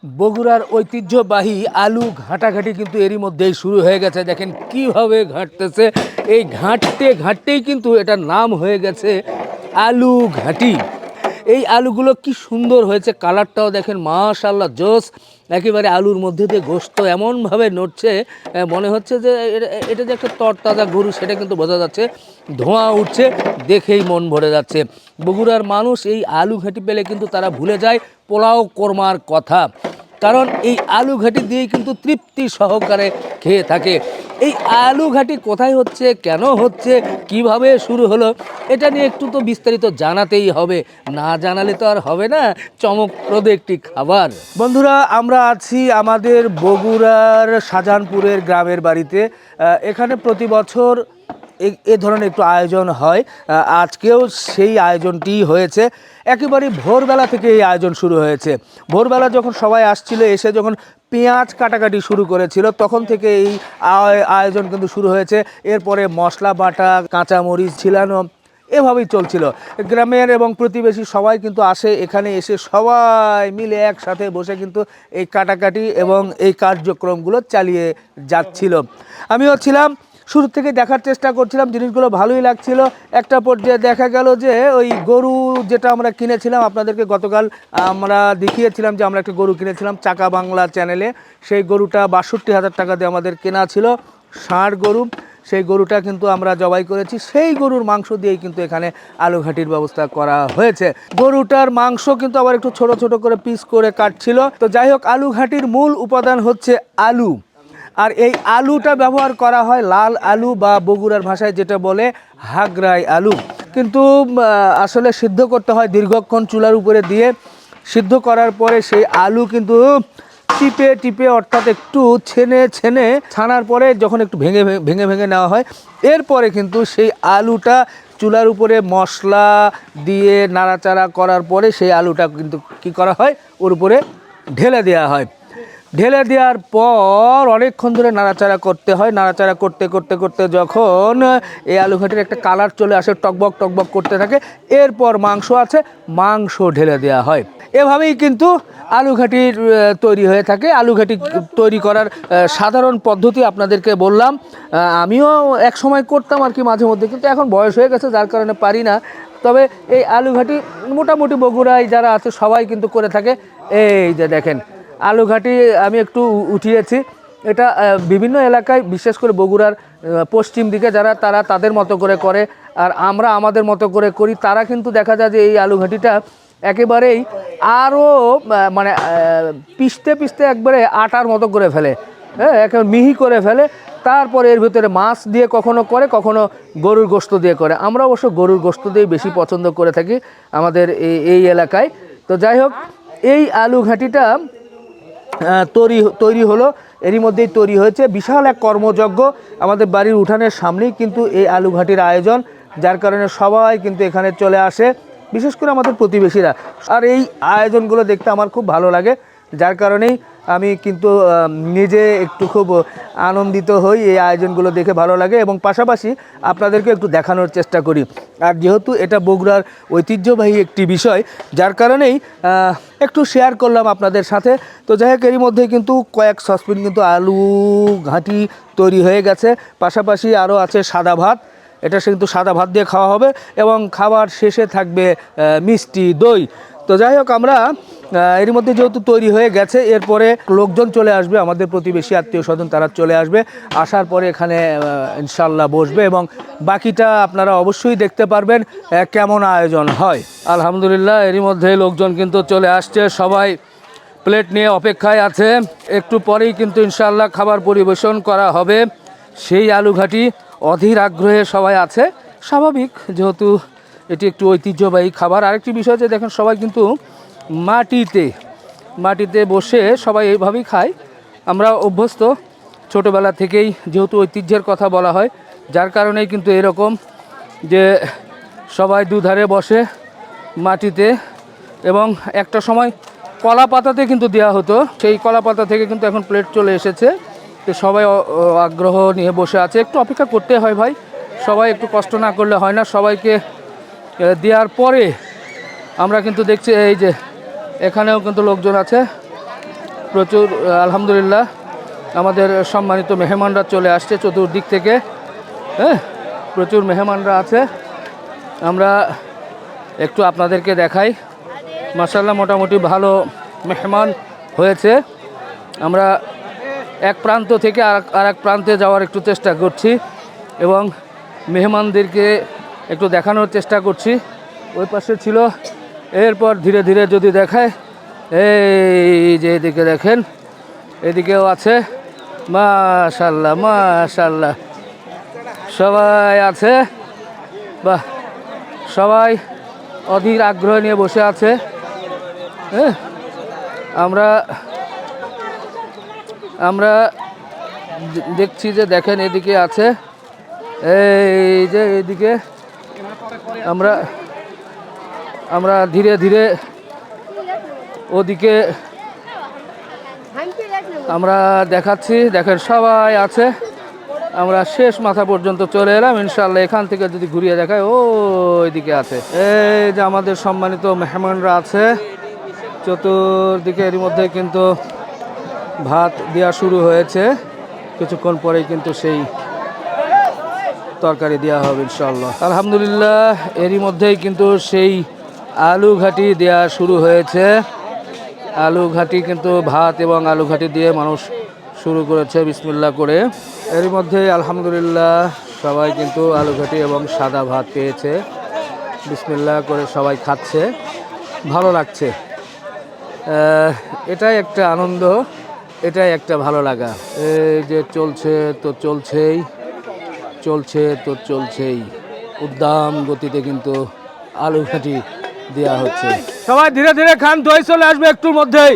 বগুড়ার ঐতিহ্যবাহী আলু ঘাটাঘাটি কিন্তু এরই মধ্যেই শুরু হয়ে গেছে। দেখেন কিভাবে ঘাটতেছে, এই ঘাঁটতে ঘাঁটতেই কিন্তু এটার নাম হয়ে গেছে আলু ঘাটি। এই আলুগুলো কি সুন্দর হয়েছে, কালারটাও দেখেন মাশাআল্লাহ জোস। একেবারে আলুর মধ্যে দিয়ে গোশত এমনভাবে নড়ছে, মনে হচ্ছে যে এটা যে একটা তরতাজা গরু সেটা কিন্তু বোঝা যাচ্ছে। ধোঁয়া উঠছে, দেখেই মন ভরে যাচ্ছে। বগুড়ার মানুষ এই আলু ঘাটি পেলে কিন্তু তারা ভুলে যায় পোলাও কোরমার কথা, কারণ এই আলু ঘাটি দিয়েই কিন্তু তৃপ্তি সহকারে খেয়ে থাকে। এই আলু ঘাটি কোথায় হচ্ছে, কেন হচ্ছে, কিভাবে শুরু হলো, এটা নিয়ে একটু তো বিস্তারিত জানাতেই হবে, না জানালে তো আর হবে না। চমকপ্রদ একটি খাবার। বন্ধুরা, আমরা আছি আমাদের বগুড়ার শাহজাহানপুরের গ্রামের বাড়িতে। এখানে প্রতি বছর এ ধরনের একটু আয়োজন হয়। আজকেও সেই আয়োজনটি হয়েছে। একেবারে ভোরবেলা থেকে এই আয়োজন শুরু হয়েছে। ভোরবেলা যখন সবাই আসছিল, এসে যখন পেঁয়াজ কাটাকাটি শুরু করেছিল, তখন থেকে এই আয়োজন কিন্তু শুরু হয়েছে। এরপরে মশলা বাটা, কাঁচামরিচ ছিলানো, এভাবেই চলছিল। গ্রামের এবং প্রতিবেশী সবাই কিন্তু আসে, এখানে এসে সবাই মিলে একসাথে বসে কিন্তু এই কাটাকাটি এবং এই কার্যক্রমগুলো চালিয়ে যাচ্ছিল। আমিও ছিলাম, শুরু থেকে দেখার চেষ্টা করছিলাম, জিনিসগুলো ভালোই লাগছিল। একটা পর্যায়ে দেখা গেল যে ওই গরু যেটা আমরা কিনেছিলাম, আপনাদেরকে গতকাল আমরা দেখিয়েছিলাম যে আমরা একটা গরু কিনেছিলাম চাকা বাংলা চ্যানেলে। সেই গরুটা ৬২,০০০ টাকা দিয়ে আমাদের কেনা ছিল, ষাঁড় গরু। সেই গরুটা কিন্তু আমরা জবাই করেছি। সেই গরুর মাংস দিয়েই কিন্তু এখানে আলু ঘাটির ব্যবস্থা করা হয়েছে। গরুটার মাংস কিন্তু আবার একটু ছোট ছোট করে পিস করে কাটছিল। তো যাই হোক, আলু ঘাটির মূল উপাদান হচ্ছে আলু। আর এই আলুটা ব্যবহার করা হয় লাল আলু, বা বগুড়ার ভাষায় যেটা বলে হাগরাই আলু। কিন্তু আসলে সিদ্ধ করতে হয় দীর্ঘক্ষণ চুলার উপরে দিয়ে। সিদ্ধ করার পরে সেই আলু কিন্তু টিপে টিপে, অর্থাৎ একটু ছানার পরে যখন একটু ভেঙে ভেঙে ভেঙে নেওয়া হয়, এরপরে কিন্তু সেই আলুটা চুলার উপরে মশলা দিয়ে নাড়াচাড়া করার পরে সেই আলুটা কিন্তু কি করা হয়, ওর উপরে ঢেলে দেওয়া হয়। ঢেলে দেওয়ার পর অনেকক্ষণ ধরে নাড়াচাড়া করতে হয়। নাড়াচাড়া করতে করতে করতে যখন এই আলু ঘাটির একটা কালার চলে আসে, টকবক টকবক করতে থাকে, এরপর মাংস আছে, মাংস ঢেলে দেওয়া হয়। এভাবেই কিন্তু আলু ঘাটির তৈরি হয়ে থাকে। আলু ঘাটি তৈরি করার সাধারণ পদ্ধতি আপনাদেরকে বললাম। আমিও এক সময় করতাম আর কি, মাঝে মধ্যে, কিন্তু এখন বয়স হয়ে গেছে যার কারণে পারি না। তবে এই আলু ঘাটি মোটামুটি বগুড়ায় যারা আছে সবাই কিন্তু করে থাকে। এই যে দেখেন আলু ঘাটি আমি একটু উঠিয়েছি। এটা বিভিন্ন এলাকায়, বিশেষ করে বগুড়ার পশ্চিম দিকে যারা, তারা তাদের মতো করে করে, আর আমরা আমাদের মতো করে করি। তারা কিন্তু দেখা যায় যে এই আলু ঘাটিটা একেবারেই আরও মানে পিষতে পিষতে একবারে আটার মতো করে ফেলে, হ্যাঁ, একেবারে মিহি করে ফেলে। তারপরে এর ভিতরে মাছ দিয়ে কখনো করে, কখনো গরুর গোশত দিয়ে করে। আমরা অবশ্য গরুর গোশত দিয়ে বেশি পছন্দ করে থাকি আমাদের এই এলাকায়। তো যাই হোক, এই আলু ঘাটিটা তৈরি হলো, এরই মধ্যেই তৈরি হয়েছে। বিশাল এক কর্মযজ্ঞ। আমাদের বাড়ির উঠানের সামনেই কিন্তু এই আলু ঘাটির আয়োজন, যার কারণে সবাই কিন্তু এখানে চলে আসে, বিশেষ করে আমাদের প্রতিবেশীরা। আর এই আয়োজনগুলো দেখতে আমার খুব ভালো লাগে, যার কারণেই আমি কিন্তু নিজে একটু খুব আনন্দিত হই। এই আয়োজনগুলো দেখে ভালো লাগে এবং পাশাপাশি আপনাদেরকে একটু দেখানোর চেষ্টা করি। আর যেহেতু এটা বগুড়ার ঐতিহ্যবাহী একটি বিষয়, যার কারণেই একটু শেয়ার করলাম আপনাদের সাথে। তো যাই হোক, এরই মধ্যে কিন্তু কয়েক সসপ্যান কিন্তু আলু ঘাটি তৈরি হয়ে গেছে। পাশাপাশি আরও আছে সাদা ভাত। এটা কিন্তু সাদা ভাত দিয়ে খাওয়া হবে এবং খাবার শেষে থাকবে মিষ্টি দই। তো যাই হোক, আমরা এর মধ্যে যেহেতু তৈরি হয়ে গেছে, এরপরে লোকজন চলে আসবে, আমাদের প্রতিবেশী আত্মীয় স্বজন তারা চলে আসবে। আসার পরে এখানে ইনশাল্লাহ বসবে এবং বাকিটা আপনারা অবশ্যই দেখতে পারবেন কেমন আয়োজন হয়। আলহামদুলিল্লাহ, এরই মধ্যে লোকজন কিন্তু চলে আসছে, সবাই প্লেট নিয়ে অপেক্ষায় আছে। একটু পরেই কিন্তু ইনশাল্লাহ খাবার পরিবেশন করা হবে। সেই আলু ঘাটি অধীর আগ্রহে সবাই আছে, স্বাভাবিক, যেহেতু এটি একটু ঐতিহ্যবাহী খাবার। আরেকটি বিষয় যে দেখেন, সবাই কিন্তু মাটিতে বসে সবাই এইভাবেই খায়। আমরা অভ্যস্ত ছোটোবেলা থেকেই, যেহেতু ঐতিহ্যের কথা বলা হয়, যার কারণেই কিন্তু এরকম যে সবাই দুধারে বসে মাটিতে। এবং একটা সময় কলা পাতাতে কিন্তু দেওয়া হতো, সেই কলা পাতা থেকে কিন্তু এখন প্লেট চলে এসেছে। তো সবাই আগ্রহ নিয়ে বসে আছে। একটু অপেক্ষা করতে হয় ভাই, সবাই একটু কষ্ট না করলে হয় না। সবাইকে দেওয়ার পরে আমরা কিন্তু দেখছি এই যে এখানেও কিন্তু লোকজন আছে, প্রচুর আলহামদুলিল্লাহ আমাদের সম্মানিত মেহমানরা চলে আসছে চতুর্দিক থেকে। হ্যাঁ, প্রচুর মেহমানরা আছে। আমরা একটু আপনাদেরকে দেখাই। মাশাআল্লাহ মোটামুটি ভালো মেহমান হয়েছে। আমরা এক প্রান্ত থেকে আর এক প্রান্তে যাওয়ার একটু চেষ্টা করছি এবং মেহমানদেরকে একটু দেখানোর চেষ্টা করছি। ওই পাশে ছিল, এরপর ধীরে ধীরে যদি দেখায়, এই যে এদিকে দেখেন, এদিকেও আছে। মাশাআল্লাহ মাশাআল্লাহ সবাই আছে। বাহ, সবাই অধীর আগ্রহ নিয়ে বসে আছে। হ্যাঁ, আমরা দেখছি যে দেখেন এদিকে আছে, এই যে এদিকে আমরা ধীরে ধীরে ওদিকে আমরা দেখাচ্ছি। দেখেন সবাই আছে। আমরা শেষ মাথা পর্যন্ত চলে এলাম ইনশাআল্লাহ। এখান থেকে যদি ঘুরিয়ে দেখায়, ও ওইদিকে আছে। এই যে আমাদের সম্মানিত মেহমানরা আছে চতুর্দিকে। এর মধ্যে কিন্তু ভাত দেওয়া শুরু হয়েছে, কিছুক্ষণ পরেই কিন্তু সেই তরকারি দেওয়া হবে ইনশাআল্লাহ। আলহামদুলিল্লাহ এরই মধ্যেই কিন্তু সেই আলু ঘাটি দেওয়া শুরু হয়েছে। আলু ঘাটি কিন্তু ভাত এবং আলু ঘাটি দিয়ে মানুষ শুরু করেছে বিসমিল্লাহ করে। এর মধ্যে আলহামদুলিল্লাহ সবাই কিন্তু আলু ঘাটি এবং সাদা ভাত পেয়েছে। বিসমিল্লাহ করে সবাই খাচ্ছে, ভালো লাগছে। এটাই একটা আনন্দ, এটাই একটা ভালো লাগা। এই যে চলছে তো চলছেই, চলছে তো চলছেই, উদ্দাম গতিতে কিন্তু আলু ঘাটি দেওয়া হচ্ছে। সবাই ধীরে ধীরে খান, দই চলে আসবে একটুর মধ্যেই।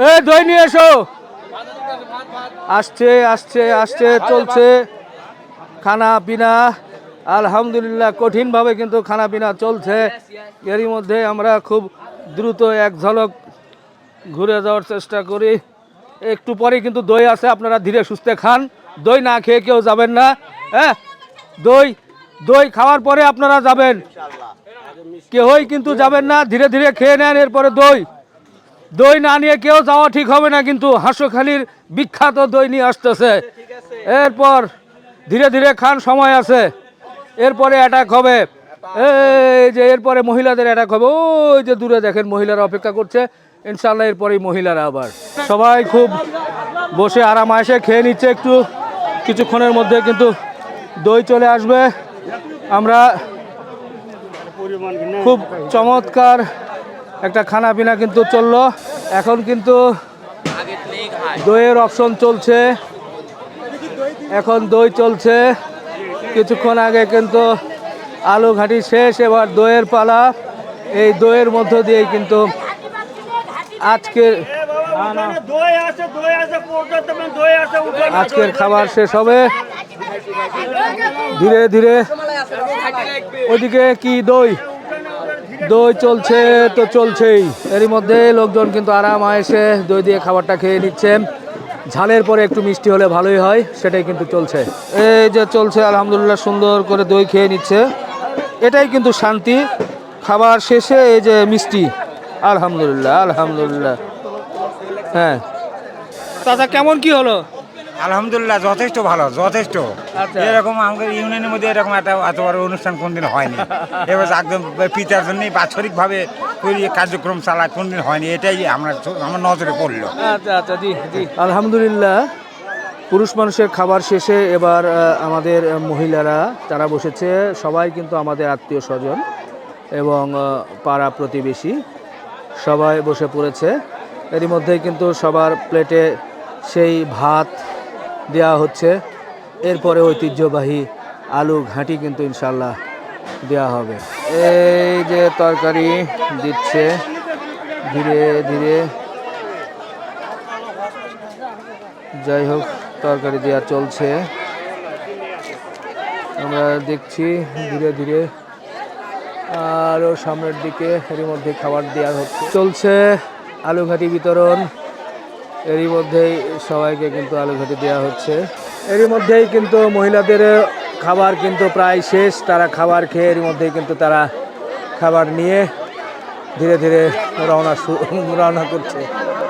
এই দই নিয়ে এসো। আসছে আসছে আসছে, চলছে খানা পিনা। আলহামদুলিল্লাহ কঠিনভাবে কিন্তু খানা পিনা চলছে। এরই মধ্যে আমরা খুব দ্রুত এক ঝলক ঘুরে যাওয়ার চেষ্টা করি। একটু পরে কিন্তু দই আছে, আপনারা ধীরে সুস্থে খান। দই না খেয়ে কেউ যাবেন না। হ্যাঁ, দই খাওয়ার পরে আপনারা যাবেন, কেউই কিন্তু যাবেন না। ধীরে ধীরে খেয়ে নেন, এরপরে দই না নিয়ে কেউ যাওয়া ঠিক হবে না। কিন্তু হাঁসখালির বিখ্যাত দই নিয়ে আসতেছে। এরপর ধীরে ধীরে খান, সময় আছে। এরপরে অ্যাটাক হবে, এই যে এরপরে মহিলাদের অ্যাটাক হবে। ওই যে দূরে দেখেন মহিলারা অপেক্ষা করছে। ইনশাআল্লাহ এরপরেই মহিলারা আবার সবাই খুব বসে আরাম এসে খেয়ে নিচ্ছে। একটু কিছুক্ষণের মধ্যে কিন্তু দই চলে আসবে। আমরা খুব চমৎকার একটা খানা পিনা কিন্তু চললো। এখন কিন্তু দইয়ের অপশন চলছে, এখন দই চলছে। কিছুক্ষণ আগে কিন্তু আলু ঘাটি শেষ, এবার দইয়ের পালা। এই দইয়ের মধ্য দিয়ে কিন্তু আজকের খাবার শেষ হবে। ধীরে ধীরে ওদিকে কি দই চলছে তো চলছেই। এরই মধ্যে লোকজন কিন্তু আরাম এসে দই দিয়ে খাবারটা খেয়ে নিচ্ছেন। ঝালের পরে একটু মিষ্টি হলে ভালোই হয়, সেটাই কিন্তু চলছে। এই যে চলছে আলহামদুলিল্লাহ, সুন্দর করে দই খেয়ে নিচ্ছে। এটাই কিন্তু শান্তি। খাবার শেষে এই যে মিষ্টি, আলহামদুলিল্লাহ আলহামদুলিল্লাহ। হ্যাঁ চাচা, কেমন কি হলো? আলহামদুলিল্লাহ যথেষ্ট ভালো, যথেষ্ট। আচ্ছা। এরকম আমাদের ইউনিয়নের মধ্যে এরকম এত বড় অনুষ্ঠান কোনদিন হয়নি। এবার একদম পিতার জন্যই বাৎসরিকভাবে কার্যক্রম চালায়, কোনদিন হয়নি। এটাই আমার নজরে পড়লো। আচ্ছা আচ্ছা, জি জি আলহামদুলিল্লাহ। পুরুষ মানুষের খাবার শেষে এবার আমাদের মহিলারা তারা বসেছে। সবাই কিন্তু আমাদের আত্মীয় স্বজন এবং পাড়া প্রতিবেশী সবাই বসে পড়েছে। এরই মধ্যেই কিন্তু সবার প্লেটে সেই ভাত দেওয়া হচ্ছে। এরপরে ঐতিহ্যবাহী আলু ঘাঁটি কিন্তু ইনশাল্লাহ দেওয়া হবে। এই যে তরকারি দিচ্ছে ধীরে ধীরে। যাই হোক, তরকারি দেওয়া চলছে, আমরা দেখছি ধীরে ধীরে। আরও সামনের দিকে এরই মধ্যে খাবার দেওয়া হচ্ছে, চলছে আলু ঘাঁটি বিতরণ। এরই মধ্যেই সবাইকে কিন্তু আলু ঘাঁটি দেওয়া হচ্ছে। এরই মধ্যেই কিন্তু মহিলাদের খাবার কিন্তু প্রায় শেষ। তারা খাবার খেয়ে এর মধ্যেই কিন্তু তারা খাবার নিয়ে ধীরে ধীরে রওনা করছে।